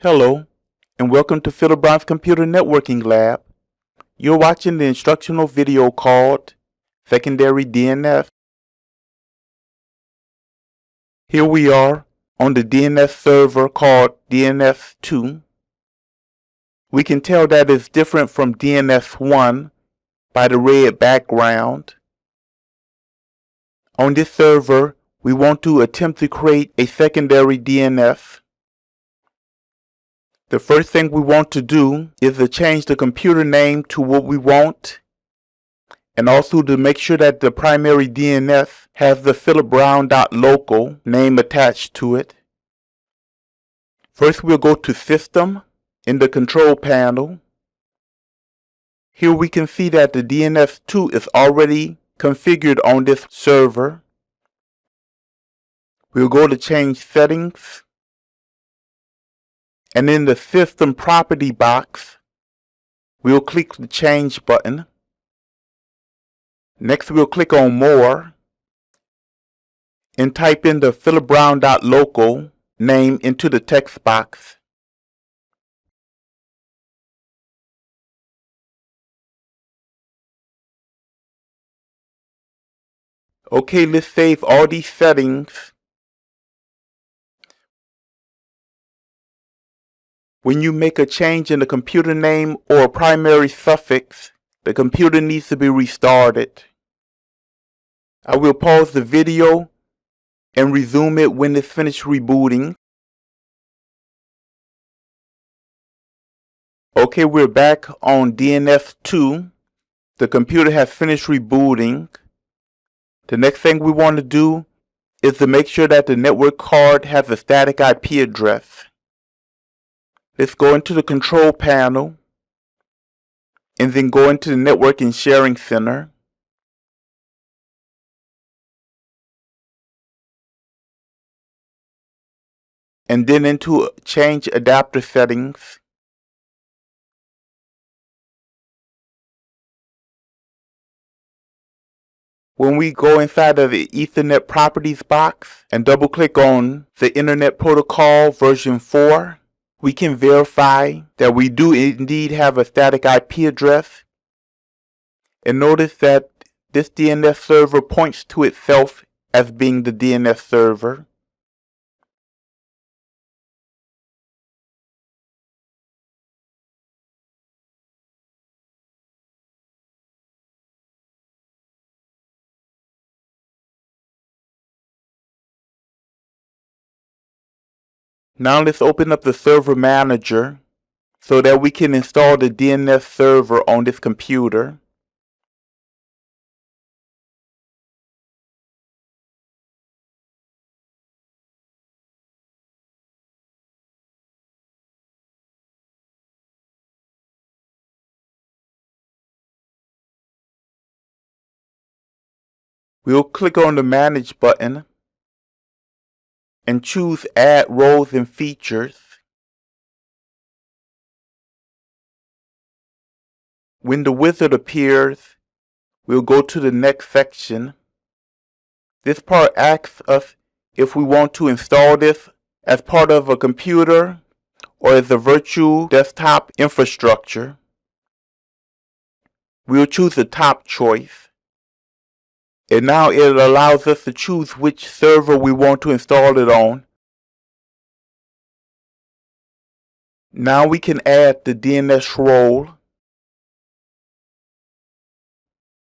Hello, and welcome to Philibron's Computer Networking Lab. You're watching the instructional video called Secondary DNS. Here we are on the DNS server called DNS2. We can tell that it's different from DNS1 by the red background. On this server, we want to attempt to create a secondary DNS. The first thing we want to do is to change the computer name to what we want, and also to make sure that the primary DNS has the philibrown.local name attached to it. First, we'll go to System in the Control Panel. Here we can see that the DNS2 is already configured on this server. We'll go to Change Settings. And in the System Property box, we'll click the Change button. Next, we'll click on More and type in the philibrown.local name into the text box. Okay, let's save all these settings. When you make a change in the computer name or a primary suffix, the computer needs to be restarted. I will pause the video and resume it when it's finished rebooting. Okay, we're back on DNS2. The computer has finished rebooting. The next thing we want to do is to make sure that the network card has a static IP address. Let's go into the Control Panel and then go into the Network and Sharing Center. And then into Change Adapter Settings. When we go inside of the Ethernet Properties box and double click on the Internet Protocol version 4, we can verify that we do indeed have a static IP address. And notice that this DNS server points to itself as being the DNS server. Now let's open up the Server Manager so that we can install the DNS server on this computer. We'll click on the Manage button and choose Add Roles and Features. When the wizard appears, we'll go to the next section. This part asks us if we want to install this as part of a computer or as a virtual desktop infrastructure. We'll choose the top choice. And now it allows us to choose which server we want to install it on. Now we can add the DNS role.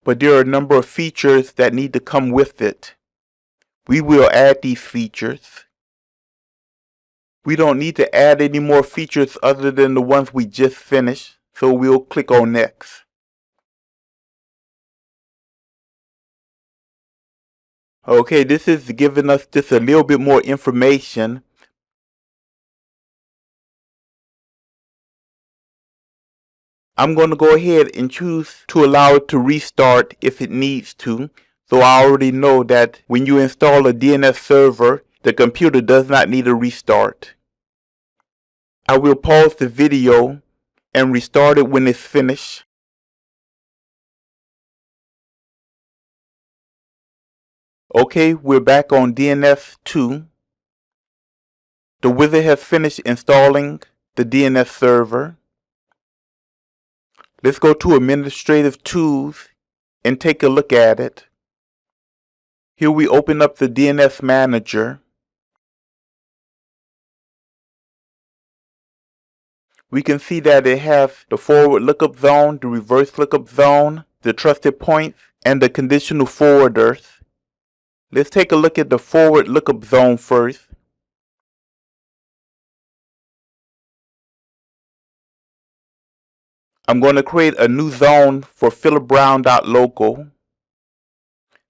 But there are a number of features that need to come with it. We will add these features. We don't need to add any more features other than the ones we just finished, so we'll click on Next. Okay, this is giving us just a little bit more information. I'm going to go ahead and choose to allow it to restart if it needs to. So I already know that when you install a DNS server, the computer does not need a restart. I will pause the video and restart it when it's finished. Okay, we're back on DNS2. The wizard has finished installing the DNS server. Let's go to Administrative Tools and take a look at it. Here we open up the DNS Manager. We can see that it has the forward lookup zone, the reverse lookup zone, the trusted points, and the conditional forwarders. Let's take a look at the forward lookup zone first. I'm going to create a new zone for philipbrown.local.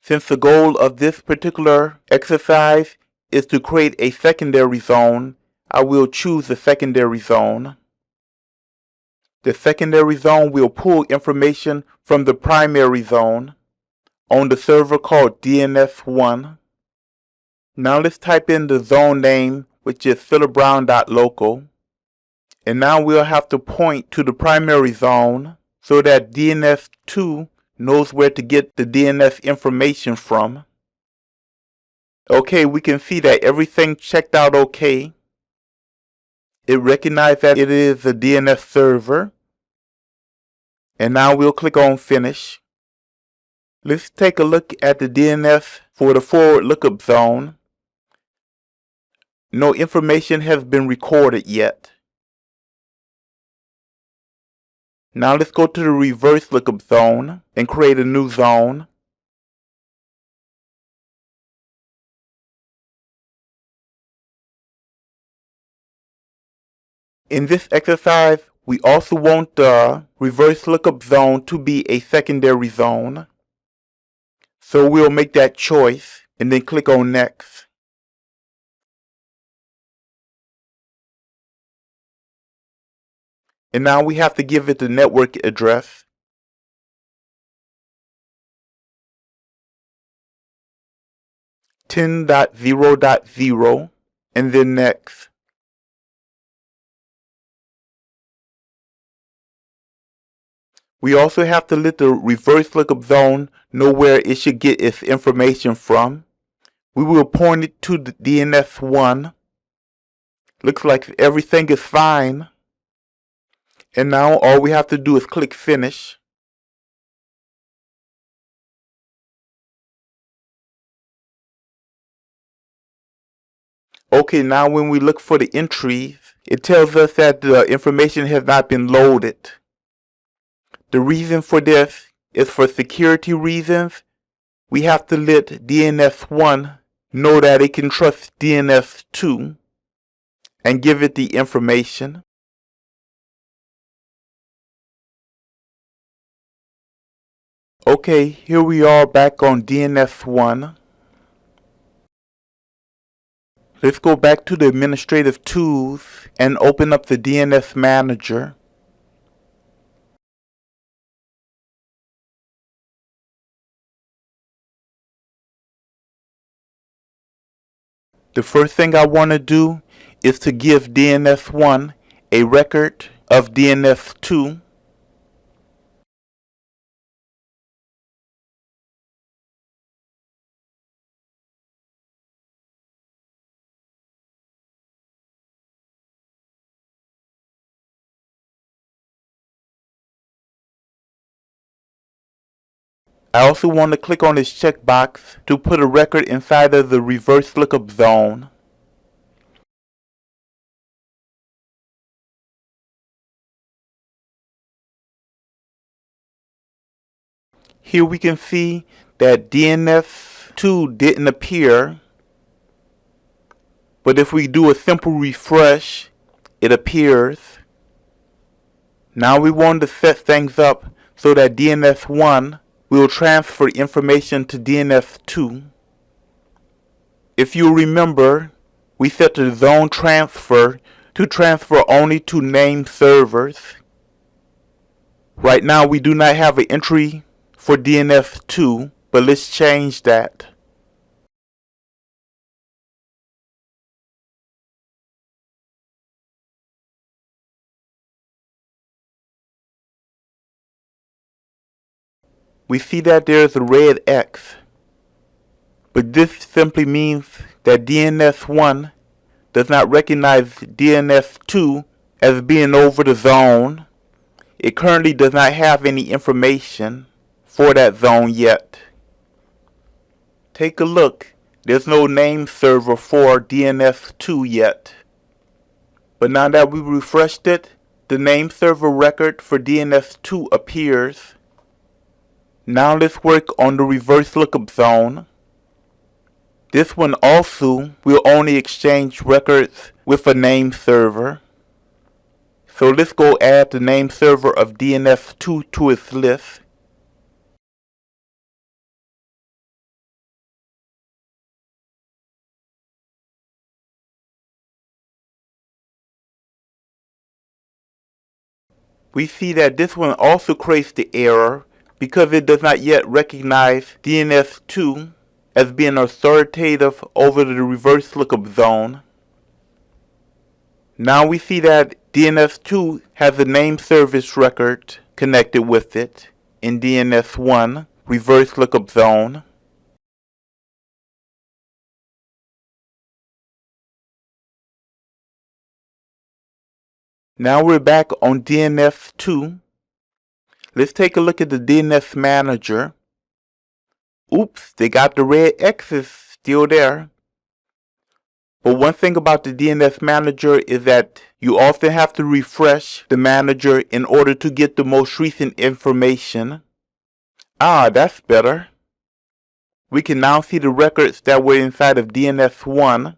Since the goal of this particular exercise is to create a secondary zone, I will choose the secondary zone. The secondary zone will pull information from the primary zone on the server called DNS1. Now let's type in the zone name, which is philipbrown.local. And now we'll have to point to the primary zone so that DNS2 knows where to get the DNS information from. Okay, we can see that everything checked out okay. It recognized that it is a DNS server. And now we'll click on Finish. Let's take a look at the DNS for the forward lookup zone. No information has been recorded yet. Now let's go to the reverse lookup zone and create a new zone. In this exercise, we also want the reverse lookup zone to be a secondary zone. So we'll make that choice and then click on Next. And now we have to give it the network address. .10.0.0 and then Next. We also have to let the reverse lookup zone know where it should get its information from. We will point it to the DNS1. Looks like everything is fine. And now all we have to do is click Finish. Okay, now when we look for the entries, it tells us that the information has not been loaded. The reason for this is for security reasons. We have to let DNS1 know that it can trust DNS2 and give it the information. Okay, here we are back on DNS1. Let's go back to the Administrative Tools and open up the DNS Manager. The first thing I want to do is to give DNS1 a record of DNS2. I also want to click on this checkbox to put a record inside of the reverse lookup zone. Here we can see that DNS2 didn't appear, but if we do a simple refresh, it appears. Now we want to set things up so that DNS1 will transfer information to DNS2. If you remember, we set the zone transfer to transfer only to named servers. Right now we do not have an entry for DNS2, but let's change that. We see that there is a red X, but this simply means that DNS1 does not recognize DNS2 as being over the zone. It currently does not have any information for that zone yet. Take a look. There's no name server for DNS2 yet. But now that we refreshed it, the name server record for DNS2 appears. Now let's work on the reverse lookup zone. This one also will only exchange records with a name server. So let's go add the name server of DNS2 to its list. We see that this one also creates the error because it does not yet recognize DNS2 as being authoritative over the reverse lookup zone. Now we see that DNS2 has a name service record connected with it in DNS1 reverse lookup zone. Now we're back on DNS2. Let's take a look at the DNS manager. Oops, they got the red X's still there. But one thing about the DNS manager is that you often have to refresh the manager in order to get the most recent information. Ah, that's better. We can now see the records that were inside of DNS1.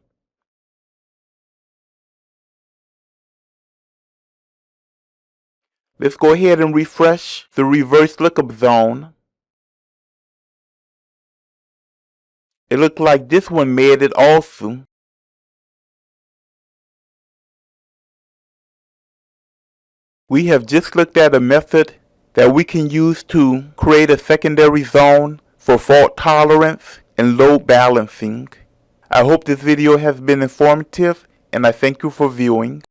Let's go ahead and refresh the reverse lookup zone. It looks like this one made it also. We have just looked at a method that we can use to create a secondary zone for fault tolerance and load balancing. I hope this video has been informative, and I thank you for viewing.